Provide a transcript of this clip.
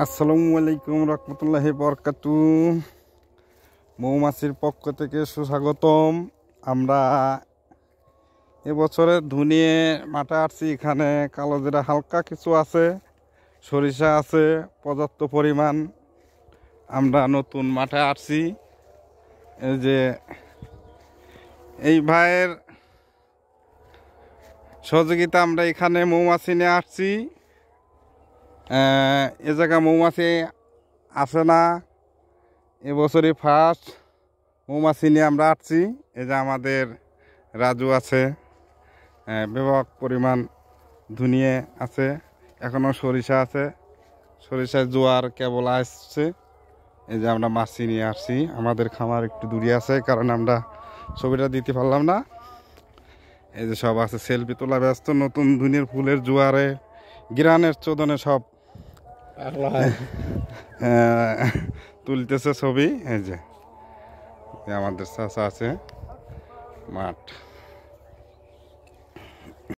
আসসালামু আলাইকুম রহমতুল্লাহি বরকাতু। মৌমাছির পক্ষ থেকে সুস্বাগতম। আমরা এবছরে ধুনিয়ে মাঠে আসছি। এখানে কালোজিরা হালকা কিছু আছে, সরিষা আছে পর্যাপ্ত পরিমাণ। আমরা নতুন মাঠে আসছি। এই যে এই ভাইয়ের সহযোগিতা আমরা এখানে মৌমাছি নিয়ে আসছি। এ জায়গা মৌমাছি আসে না, এবছরই ফার্স্ট মৌমাছি নিয়ে আমরা আসছি। এই যে আমাদের রাজু আছে, ব্যাপক পরিমাণ ধুনিয়ে আছে, এখনও সরিষা আছে, সরিষায় জোয়ার কেবল আসছে। এই যে আমরা মাছি নিয়ে আসছি। আমাদের খামার একটু দূরে আছে, কারণ আমরা ছবিটা দিতে পারলাম না। এই যে সব আছে, সেলফি তোলা ব্যস্ত। নতুন ধুনির ফুলের জোয়ারে গ্রানের চোদনে সব তুলতেছে ছবি। এই যে আমাদের চাচা আছে মাঠ।